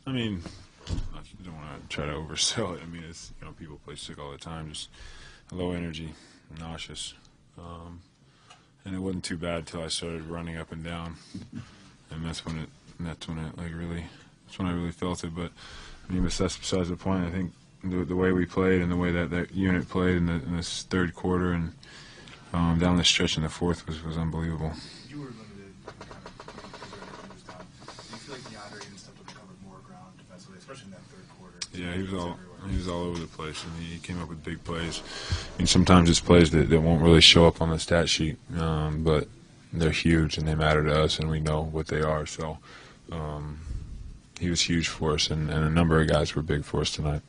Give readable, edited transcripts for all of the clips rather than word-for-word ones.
I mean, I don't want to try to oversell it. I mean, it's people play sick all the time, just low energy, nauseous, and it wasn't too bad till I started running up and down, and that's when I really felt it. But I mean, that's besides the point. I think the way we played and the way that unit played in this third quarter and down the stretch in the fourth was unbelievable. You were limited do you feel like DeAndre and stuff would have covered more ground defensively, especially in that third quarter? Yeah, he was all over the place, and he came up with big plays. I mean, sometimes it's plays that won't really show up on the stat sheet, but they're huge and they matter to us, and we know what they are. So he was huge for us, and a number of guys were big for us tonight.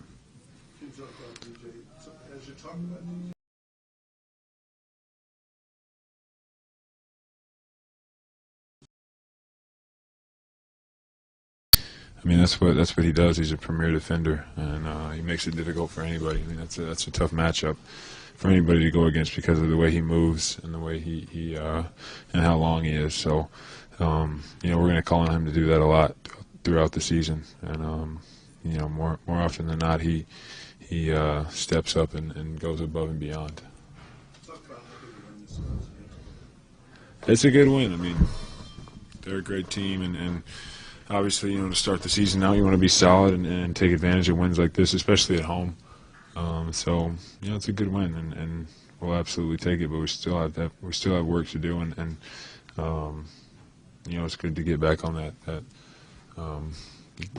I mean, that's what he does. He's a premier defender, and he makes it difficult for anybody. I mean, that's a tough matchup for anybody to go against because of the way he moves and the way he and how long he is. So, we're going to call on him to do that a lot throughout the season, and more often than not, he steps up and goes above and beyond. It's a good win. I mean, they're a great team, and obviously, to start the season out, you want to be solid and take advantage of wins like this, especially at home. So, it's a good win, and we'll absolutely take it. But we still have work to do, and it's good to get back on that.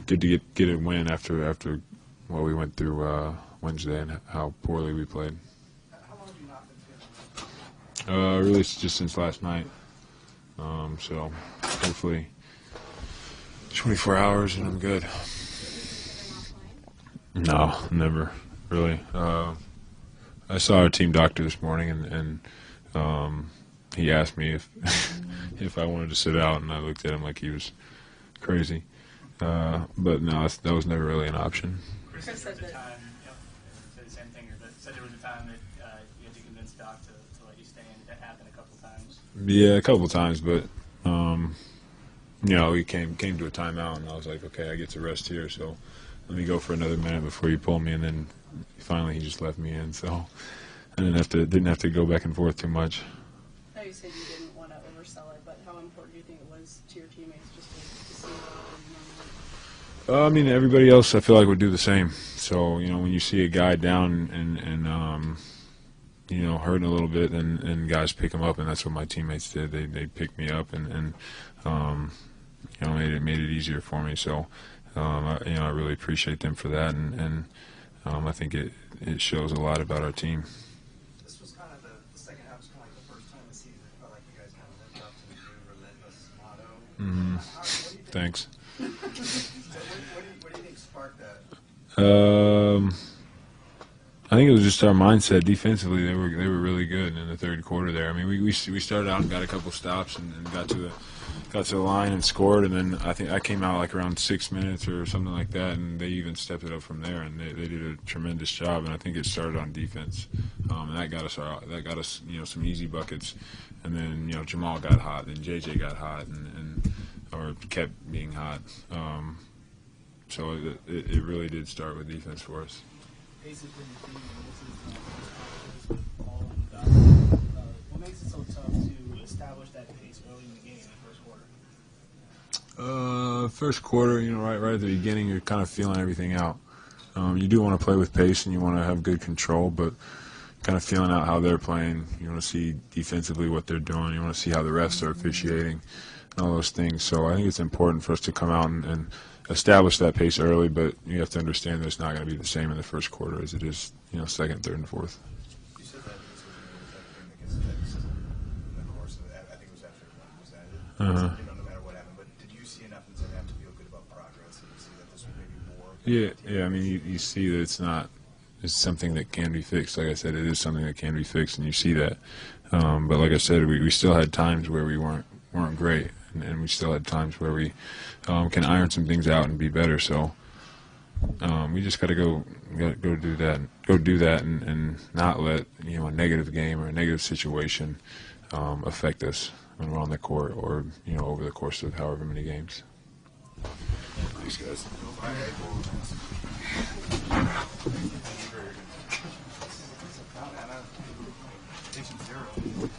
Good to get a win after what we went through Wednesday and how poorly we played. How long have you not been feeling? Really, just since last night. So hopefully 24 hours and I'm good. No, never really. I saw our team doctor this morning, and he asked me if I wanted to sit out, and I looked at him like he was crazy. But no, that was never really an option. Griffin said the time, said the same thing, but said there was a time that you had to convince Doc to let you stay in. Did that happen a couple times? Yeah, a couple times, but we came to a timeout, and I was like, okay, I get to rest here, so let me go for another minute before you pull me, and then finally he just left me in, so I didn't have to go back and forth too much. I know you said you didn't want to oversell it, but how important do you think it was to your teammates just to see I mean, everybody else I feel like would do the same. So, when you see a guy down and hurting a little bit, and guys pick him up, and that's what my teammates did. They picked me up and made it easier for me. So, I really appreciate them for that, and I think it shows a lot about our team. This was kind of the second half was kind of like the first time this season. It felt like you guys kind of lived up to the new relentless motto. Mm-hmm. What do you think? Thanks. What do you think sparked that? I think it was just our mindset defensively. They were really good in the third quarter there. I mean, we started out and got a couple stops and got to the line and scored, and then I think I came out like around 6 minutes or something like that, and they even stepped it up from there, and they did a tremendous job. And I think it started on defense, and that got us some easy buckets, and then Jamal got hot, then JJ got hot, or kept being hot. So it really did start with defense for us. Pace has been the theme, and this is all done. What makes it so tough to establish that pace early in the game in the first quarter? First quarter, right at the beginning, you're kind of feeling everything out. You do want to play with pace and you want to have good control, but kind of feeling out how they're playing. You want to see defensively what they're doing. You want to see how the refs are officiating and all those things. So I think it's important for us to come out and establish that pace early, but you have to understand that it's not going to be the same in the first quarter as it is, second, third, and fourth. You said that this was in the course of that. I think it was after one was added. No matter what happened, but did you see enough in second half to feel good about progress and see that this was maybe more? Yeah. I mean, you see that it's something that can be fixed. Like I said, it is something that can be fixed, and you see that. But like I said, we still had times where we weren't great, and we still had times where we can iron some things out and be better. So we just got to go do that, and not let a negative game or a negative situation affect us when we're on the court or over the course of however many games. Thanks. Thanks, guys. Patient zero.